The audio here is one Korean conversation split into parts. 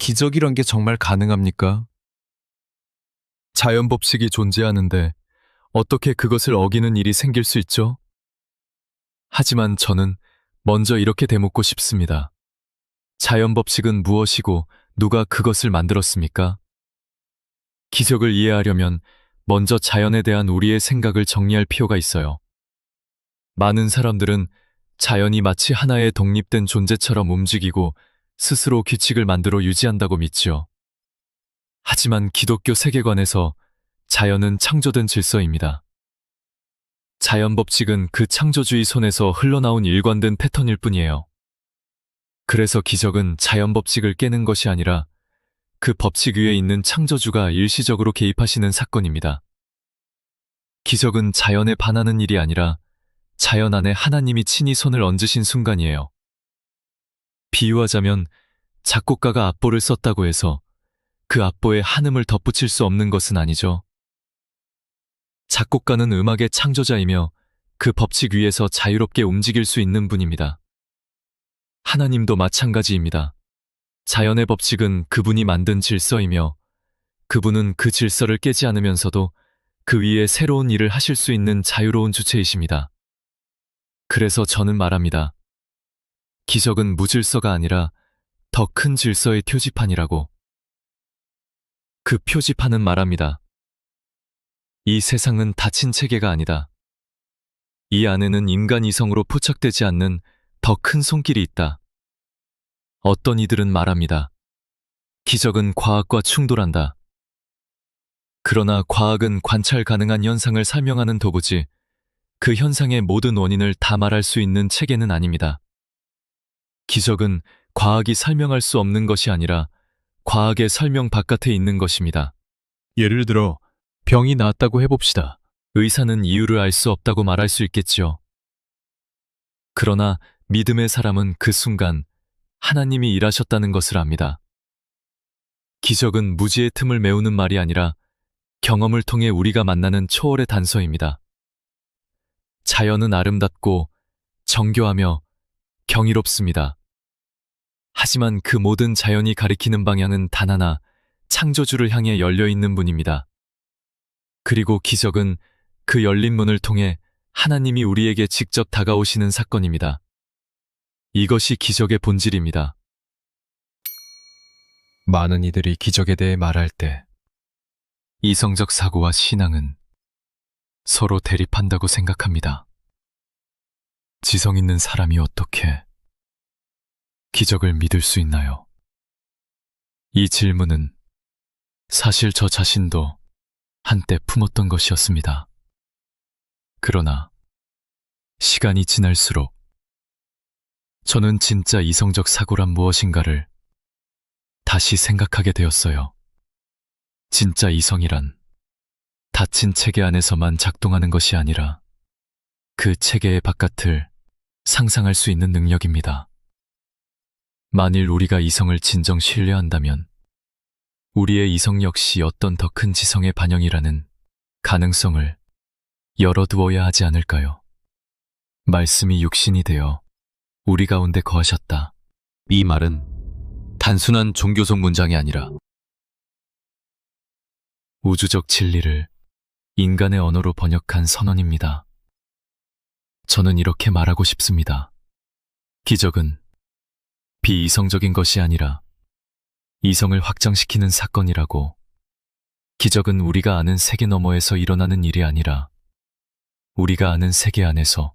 기적이란 게 정말 가능합니까? 자연 법칙이 존재하는데 어떻게 그것을 어기는 일이 생길 수 있죠? 하지만 저는 먼저 이렇게 되묻고 싶습니다. 자연 법칙은 무엇이고 누가 그것을 만들었습니까? 기적을 이해하려면 먼저 자연에 대한 우리의 생각을 정리할 필요가 있어요. 많은 사람들은 자연이 마치 하나의 독립된 존재처럼 움직이고 스스로 규칙을 만들어 유지한다고 믿지요. 하지만 기독교 세계관에서 자연은 창조된 질서입니다. 자연 법칙은 그 창조주의 손에서 흘러나온 일관된 패턴일 뿐이에요. 그래서 기적은 자연 법칙을 깨는 것이 아니라 그 법칙 위에 있는 창조주가 일시적으로 개입하시는 사건입니다. 기적은 자연에 반하는 일이 아니라 자연 안에 하나님이 친히 손을 얹으신 순간이에요. 비유하자면 작곡가가 악보를 썼다고 해서 그 악보에 한음을 덧붙일 수 없는 것은 아니죠. 작곡가는 음악의 창조자이며 그 법칙 위에서 자유롭게 움직일 수 있는 분입니다. 하나님도 마찬가지입니다. 자연의 법칙은 그분이 만든 질서이며 그분은 그 질서를 깨지 않으면서도 그 위에 새로운 일을 하실 수 있는 자유로운 주체이십니다. 그래서 저는 말합니다. 기적은 무질서가 아니라 더 큰 질서의 표지판이라고. 그 표지판은 말합니다. 이 세상은 닫힌 체계가 아니다. 이 안에는 인간 이성으로 포착되지 않는 더 큰 손길이 있다. 어떤 이들은 말합니다. 기적은 과학과 충돌한다. 그러나 과학은 관찰 가능한 현상을 설명하는 도구지 그 현상의 모든 원인을 다 말할 수 있는 체계는 아닙니다. 기적은 과학이 설명할 수 없는 것이 아니라 과학의 설명 바깥에 있는 것입니다. 예를 들어 병이 나았다고 해봅시다. 의사는 이유를 알 수 없다고 말할 수 있겠지요. 그러나 믿음의 사람은 그 순간 하나님이 일하셨다는 것을 압니다. 기적은 무지의 틈을 메우는 말이 아니라 경험을 통해 우리가 만나는 초월의 단서입니다. 자연은 아름답고 정교하며 경이롭습니다. 하지만 그 모든 자연이 가리키는 방향은 단 하나, 창조주를 향해 열려있는 문입니다. 그리고 기적은 그 열린 문을 통해 하나님이 우리에게 직접 다가오시는 사건입니다. 이것이 기적의 본질입니다. 많은 이들이 기적에 대해 말할 때 이성적 사고와 신앙은 서로 대립한다고 생각합니다. 지성 있는 사람이 어떻게 기적을 믿을 수 있나요? 이 질문은 사실 저 자신도 한때 품었던 것이었습니다. 그러나 시간이 지날수록 저는 진짜 이성적 사고란 무엇인가를 다시 생각하게 되었어요. 진짜 이성이란 닫힌 체계 안에서만 작동하는 것이 아니라 그 체계의 바깥을 상상할 수 있는 능력입니다. 만일 우리가 이성을 진정 신뢰한다면 우리의 이성 역시 어떤 더 큰 지성의 반영이라는 가능성을 열어두어야 하지 않을까요? 말씀이 육신이 되어 우리 가운데 거하셨다. 이 말은 단순한 종교적 문장이 아니라 우주적 진리를 인간의 언어로 번역한 선언입니다. 저는 이렇게 말하고 싶습니다. 기적은 비이성적인 것이 아니라 이성을 확장시키는 사건이라고. 기적은 우리가 아는 세계 너머에서 일어나는 일이 아니라 우리가 아는 세계 안에서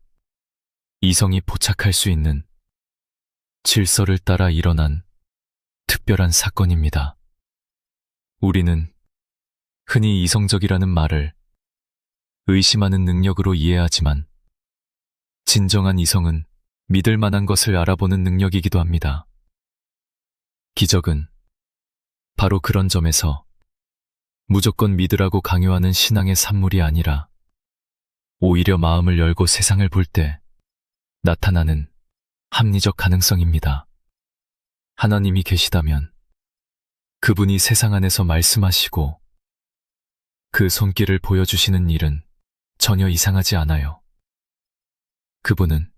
이성이 포착할 수 있는 질서를 따라 일어난 특별한 사건입니다. 우리는 흔히 이성적이라는 말을 의심하는 능력으로 이해하지만 진정한 이성은 믿을 만한 것을 알아보는 능력이기도 합니다. 기적은 바로 그런 점에서 무조건 믿으라고 강요하는 신앙의 산물이 아니라 오히려 마음을 열고 세상을 볼 때 나타나는 합리적 가능성입니다. 하나님이 계시다면 그분이 세상 안에서 말씀하시고 그 손길을 보여주시는 일은 전혀 이상하지 않아요. 그분은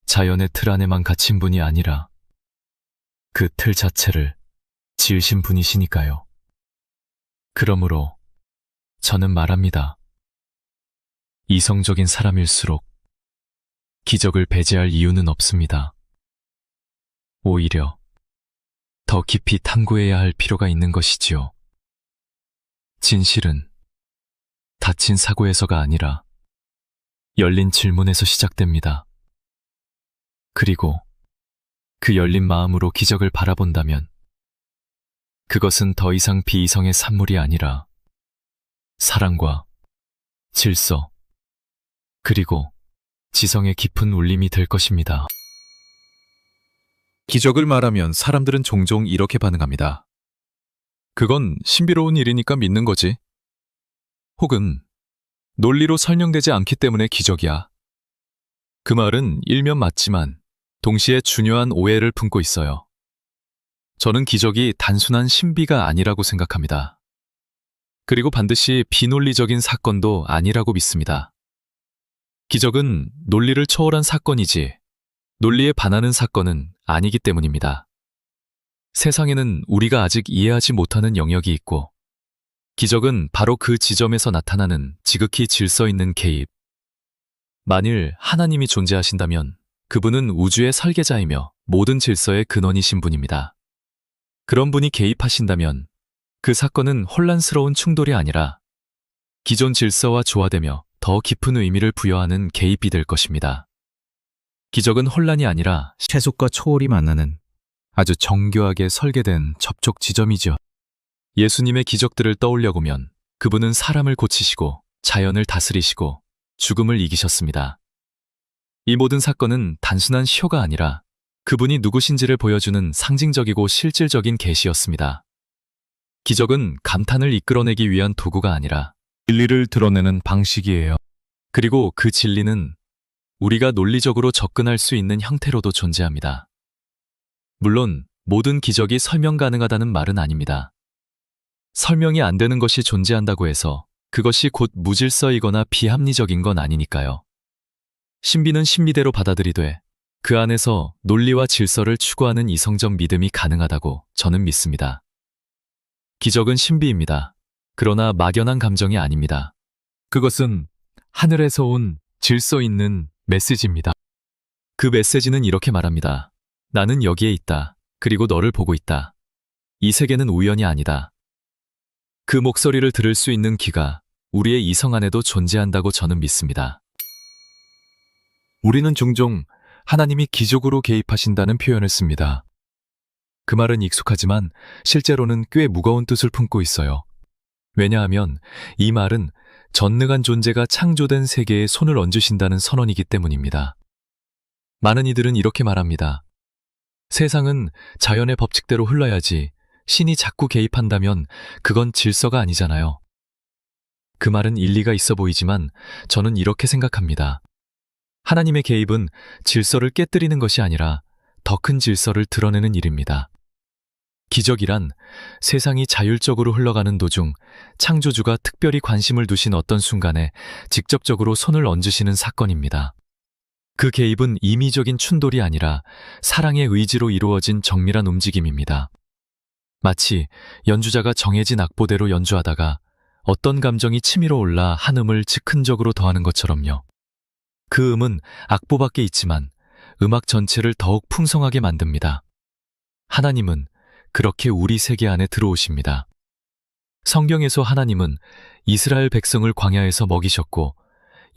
자연의 틀 안에만 갇힌 분이 아니라 그 틀 자체를 지으신 분이시니까요. 그러므로 저는 말합니다. 이성적인 사람일수록 기적을 배제할 이유는 없습니다. 오히려 더 깊이 탐구해야 할 필요가 있는 것이지요. 진실은 닫힌 사고에서가 아니라 열린 질문에서 시작됩니다. 그리고 그 열린 마음으로 기적을 바라본다면 그것은 더 이상 비이성의 산물이 아니라 사랑과 질서, 그리고 지성의 깊은 울림이 될 것입니다. 기적을 말하면 사람들은 종종 이렇게 반응합니다. 그건 신비로운 일이니까 믿는 거지. 혹은 논리로 설명되지 않기 때문에 기적이야. 그 말은 일면 맞지만 동시에 중요한 오해를 품고 있어요. 저는 기적이 단순한 신비가 아니라고 생각합니다. 그리고 반드시 비논리적인 사건도 아니라고 믿습니다. 기적은 논리를 초월한 사건이지 논리에 반하는 사건은 아니기 때문입니다. 세상에는 우리가 아직 이해하지 못하는 영역이 있고 기적은 바로 그 지점에서 나타나는 지극히 질서 있는 개입. 만일 하나님이 존재하신다면 그분은 우주의 설계자이며 모든 질서의 근원이신 분입니다. 그런 분이 개입하신다면 그 사건은 혼란스러운 충돌이 아니라 기존 질서와 조화되며 더 깊은 의미를 부여하는 개입이 될 것입니다. 기적은 혼란이 아니라 세속과 초월이 만나는 아주 정교하게 설계된 접촉 지점이죠. 예수님의 기적들을 떠올려 보면 그분은 사람을 고치시고 자연을 다스리시고 죽음을 이기셨습니다. 이 모든 사건은 단순한 쇼가 아니라 그분이 누구신지를 보여주는 상징적이고 실질적인 계시였습니다. 기적은 감탄을 이끌어내기 위한 도구가 아니라 진리를 드러내는 방식이에요. 그리고 그 진리는 우리가 논리적으로 접근할 수 있는 형태로도 존재합니다. 물론 모든 기적이 설명 가능하다는 말은 아닙니다. 설명이 안 되는 것이 존재한다고 해서 그것이 곧 무질서이거나 비합리적인 건 아니니까요. 신비는 신비대로 받아들이되 그 안에서 논리와 질서를 추구하는 이성적 믿음이 가능하다고 저는 믿습니다. 기적은 신비입니다. 그러나 막연한 감정이 아닙니다. 그것은 하늘에서 온 질서 있는 메시지입니다. 그 메시지는 이렇게 말합니다. 나는 여기에 있다. 그리고 너를 보고 있다. 이 세계는 우연이 아니다. 그 목소리를 들을 수 있는 귀가 우리의 이성 안에도 존재한다고 저는 믿습니다. 우리는 종종 하나님이 기적으로 개입하신다는 표현을 씁니다. 그 말은 익숙하지만 실제로는 꽤 무거운 뜻을 품고 있어요. 왜냐하면 이 말은 전능한 존재가 창조된 세계에 손을 얹으신다는 선언이기 때문입니다. 많은 이들은 이렇게 말합니다. 세상은 자연의 법칙대로 흘러야지 신이 자꾸 개입한다면 그건 질서가 아니잖아요. 그 말은 일리가 있어 보이지만 저는 이렇게 생각합니다. 하나님의 개입은 질서를 깨뜨리는 것이 아니라 더 큰 질서를 드러내는 일입니다. 기적이란 세상이 자율적으로 흘러가는 도중 창조주가 특별히 관심을 두신 어떤 순간에 직접적으로 손을 얹으시는 사건입니다. 그 개입은 임의적인 충돌이 아니라 사랑의 의지로 이루어진 정밀한 움직임입니다. 마치 연주자가 정해진 악보대로 연주하다가 어떤 감정이 치밀어 올라 한 음을 즉흥적으로 더하는 것처럼요. 그 음은 악보 밖에 있지만 음악 전체를 더욱 풍성하게 만듭니다. 하나님은 그렇게 우리 세계 안에 들어오십니다. 성경에서 하나님은 이스라엘 백성을 광야에서 먹이셨고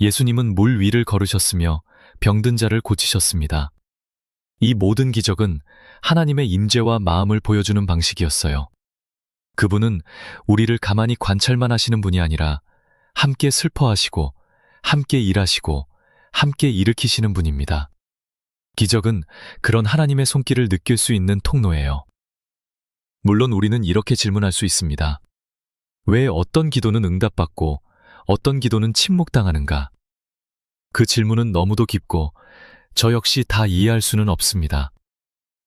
예수님은 물 위를 걸으셨으며 병든 자를 고치셨습니다. 이 모든 기적은 하나님의 임재와 마음을 보여주는 방식이었어요. 그분은 우리를 가만히 관찰만 하시는 분이 아니라 함께 슬퍼하시고 함께 일하시고 함께 일으키시는 분입니다. 기적은 그런 하나님의 손길을 느낄 수 있는 통로예요. 물론 우리는 이렇게 질문할 수 있습니다. 왜 어떤 기도는 응답받고 어떤 기도는 침묵당하는가? 그 질문은 너무도 깊고 저 역시 다 이해할 수는 없습니다.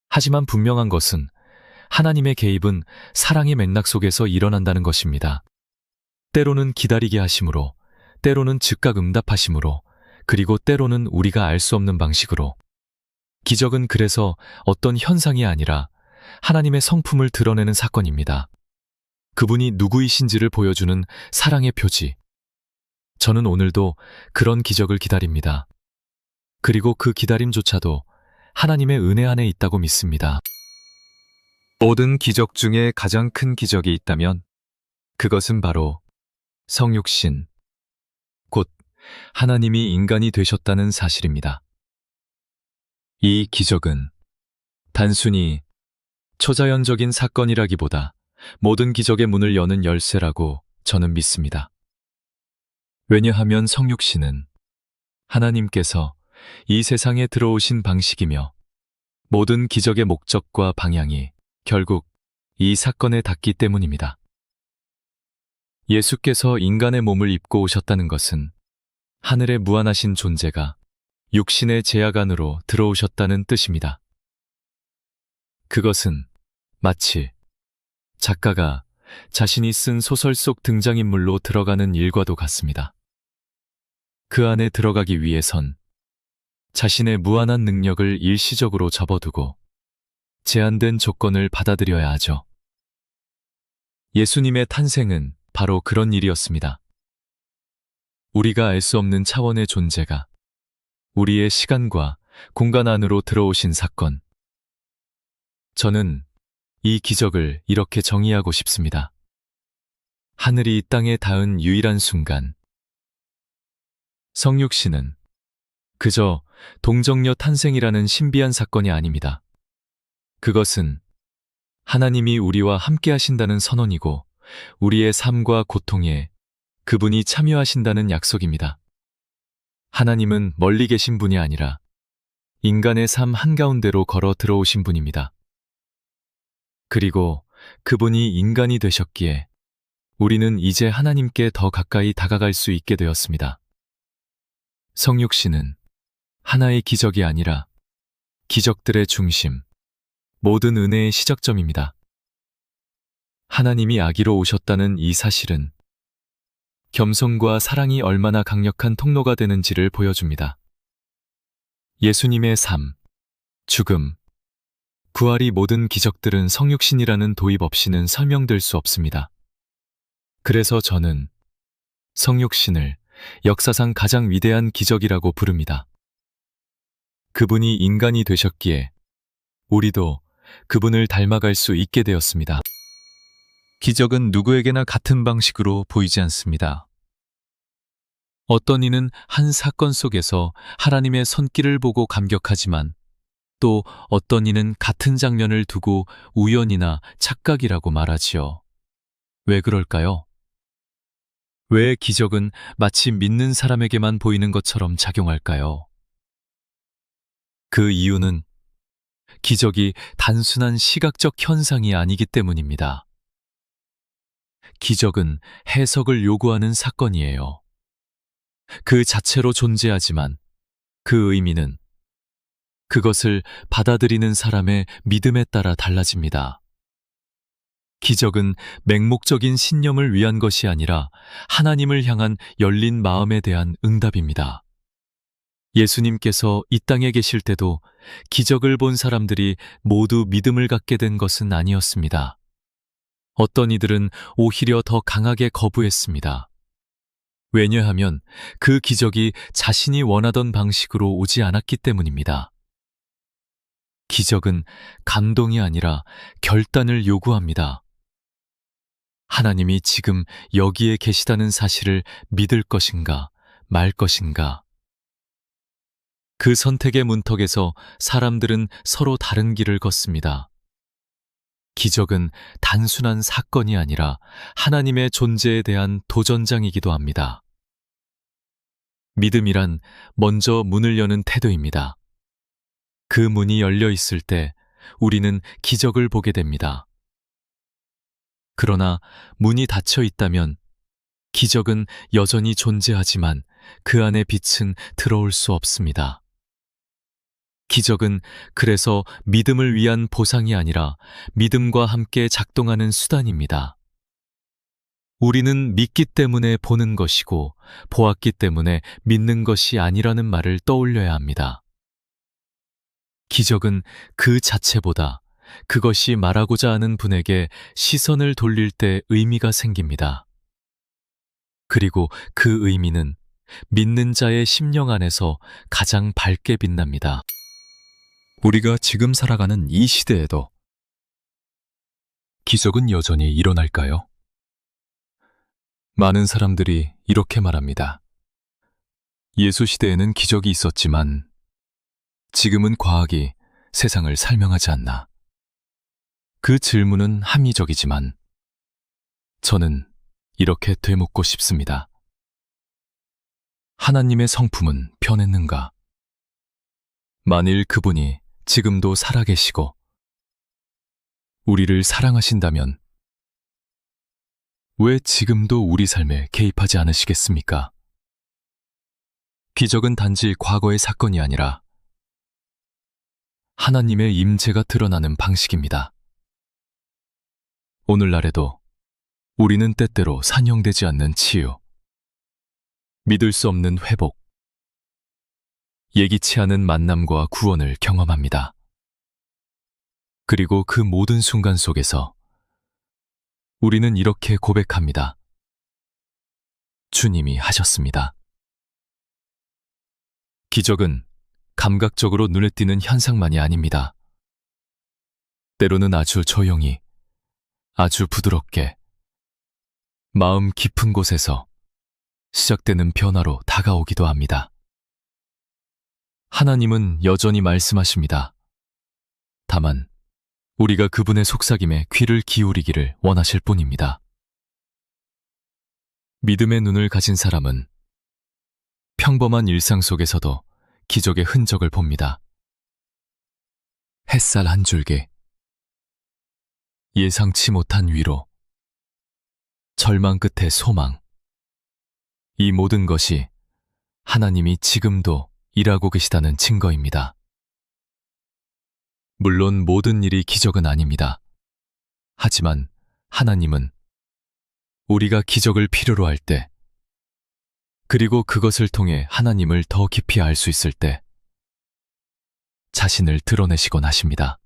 하지만 분명한 것은 하나님의 개입은 사랑의 맥락 속에서 일어난다는 것입니다. 때로는 기다리게 하심으로, 때로는 즉각 응답하심으로, 그리고 때로는 우리가 알 수 없는 방식으로. 기적은 그래서 어떤 현상이 아니라 하나님의 성품을 드러내는 사건입니다. 그분이 누구이신지를 보여주는 사랑의 표지. 저는 오늘도 그런 기적을 기다립니다. 그리고 그 기다림조차도 하나님의 은혜 안에 있다고 믿습니다. 모든 기적 중에 가장 큰 기적이 있다면 그것은 바로 성육신, 곧 하나님이 인간이 되셨다는 사실입니다. 이 기적은 단순히 초자연적인 사건이라기보다 모든 기적의 문을 여는 열쇠라고 저는 믿습니다. 왜냐하면 성육신은 하나님께서 이 세상에 들어오신 방식이며 모든 기적의 목적과 방향이 결국 이 사건에 닿기 때문입니다. 예수께서 인간의 몸을 입고 오셨다는 것은 하늘의 무한하신 존재가 육신의 제약 안으로 들어오셨다는 뜻입니다. 그것은 마치 작가가 자신이 쓴 소설 속 등장인물로 들어가는 일과도 같습니다. 그 안에 들어가기 위해선 자신의 무한한 능력을 일시적으로 접어두고 제한된 조건을 받아들여야 하죠. 예수님의 탄생은 바로 그런 일이었습니다. 우리가 알 수 없는 차원의 존재가 우리의 시간과 공간 안으로 들어오신 사건. 저는 이 기적을 이렇게 정의하고 싶습니다. 하늘이 이 땅에 닿은 유일한 순간. 성육신은 그저 동정녀 탄생이라는 신비한 사건이 아닙니다. 그것은 하나님이 우리와 함께 하신다는 선언이고 우리의 삶과 고통에 그분이 참여하신다는 약속입니다. 하나님은 멀리 계신 분이 아니라 인간의 삶 한가운데로 걸어 들어오신 분입니다. 그리고 그분이 인간이 되셨기에 우리는 이제 하나님께 더 가까이 다가갈 수 있게 되었습니다. 성육신은 하나의 기적이 아니라 기적들의 중심, 모든 은혜의 시작점입니다. 하나님이 아기로 오셨다는 이 사실은 겸손과 사랑이 얼마나 강력한 통로가 되는지를 보여줍니다. 예수님의 삶, 죽음, 부활이 모든 기적들은 성육신이라는 도입 없이는 설명될 수 없습니다. 그래서 저는 성육신을 역사상 가장 위대한 기적이라고 부릅니다. 그분이 인간이 되셨기에 우리도 그분을 닮아갈 수 있게 되었습니다. 기적은 누구에게나 같은 방식으로 보이지 않습니다. 어떤 이는 한 사건 속에서 하나님의 손길을 보고 감격하지만 또 어떤 이는 같은 장면을 두고 우연이나 착각이라고 말하지요. 왜 그럴까요? 왜 기적은 마치 믿는 사람에게만 보이는 것처럼 작용할까요? 그 이유는 기적이 단순한 시각적 현상이 아니기 때문입니다. 기적은 해석을 요구하는 사건이에요. 그 자체로 존재하지만 그 의미는 그것을 받아들이는 사람의 믿음에 따라 달라집니다. 기적은 맹목적인 신념을 위한 것이 아니라 하나님을 향한 열린 마음에 대한 응답입니다. 예수님께서 이 땅에 계실 때도 기적을 본 사람들이 모두 믿음을 갖게 된 것은 아니었습니다. 어떤 이들은 오히려 더 강하게 거부했습니다. 왜냐하면 그 기적이 자신이 원하던 방식으로 오지 않았기 때문입니다. 기적은 감동이 아니라 결단을 요구합니다. 하나님이 지금 여기에 계시다는 사실을 믿을 것인가, 말 것인가. 그 선택의 문턱에서 사람들은 서로 다른 길을 걷습니다. 기적은 단순한 사건이 아니라 하나님의 존재에 대한 도전장이기도 합니다. 믿음이란 먼저 문을 여는 태도입니다. 그 문이 열려 있을 때 우리는 기적을 보게 됩니다. 그러나 문이 닫혀 있다면 기적은 여전히 존재하지만 그 안에 빛은 들어올 수 없습니다. 기적은 그래서 믿음을 위한 보상이 아니라 믿음과 함께 작동하는 수단입니다. 우리는 믿기 때문에 보는 것이고 보았기 때문에 믿는 것이 아니라는 말을 떠올려야 합니다. 기적은 그 자체보다 그것이 말하고자 하는 분에게 시선을 돌릴 때 의미가 생깁니다. 그리고 그 의미는 믿는 자의 심령 안에서 가장 밝게 빛납니다. 우리가 지금 살아가는 이 시대에도 기적은 여전히 일어날까요? 많은 사람들이 이렇게 말합니다. 예수 시대에는 기적이 있었지만 지금은 과학이 세상을 설명하지 않나. 그 질문은 합리적이지만 저는 이렇게 되묻고 싶습니다. 하나님의 성품은 변했는가? 만일 그분이 지금도 살아계시고 우리를 사랑하신다면 왜 지금도 우리 삶에 개입하지 않으시겠습니까? 기적은 단지 과거의 사건이 아니라 하나님의 임재가 드러나는 방식입니다. 오늘날에도 우리는 때때로 산영되지 않는 치유, 믿을 수 없는 회복, 예기치 않은 만남과 구원을 경험합니다. 그리고 그 모든 순간 속에서 우리는 이렇게 고백합니다. 주님이 하셨습니다. 기적은 감각적으로 눈에 띄는 현상만이 아닙니다. 때로는 아주 조용히, 아주 부드럽게, 마음 깊은 곳에서 시작되는 변화로 다가오기도 합니다. 하나님은 여전히 말씀하십니다. 다만 우리가 그분의 속삭임에 귀를 기울이기를 원하실 뿐입니다. 믿음의 눈을 가진 사람은 평범한 일상 속에서도 기적의 흔적을 봅니다. 햇살 한 줄기, 예상치 못한 위로, 절망 끝에 소망. 이 모든 것이 하나님이 지금도 일하고 계시다는 증거입니다. 물론 모든 일이 기적은 아닙니다. 하지만 하나님은 우리가 기적을 필요로 할 때, 그리고 그것을 통해 하나님을 더 깊이 알 수 있을 때, 자신을 드러내시곤 하십니다.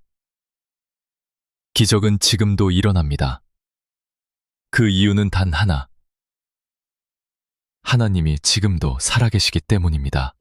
기적은 지금도 일어납니다. 그 이유는 단 하나. 하나님이 지금도 살아계시기 때문입니다.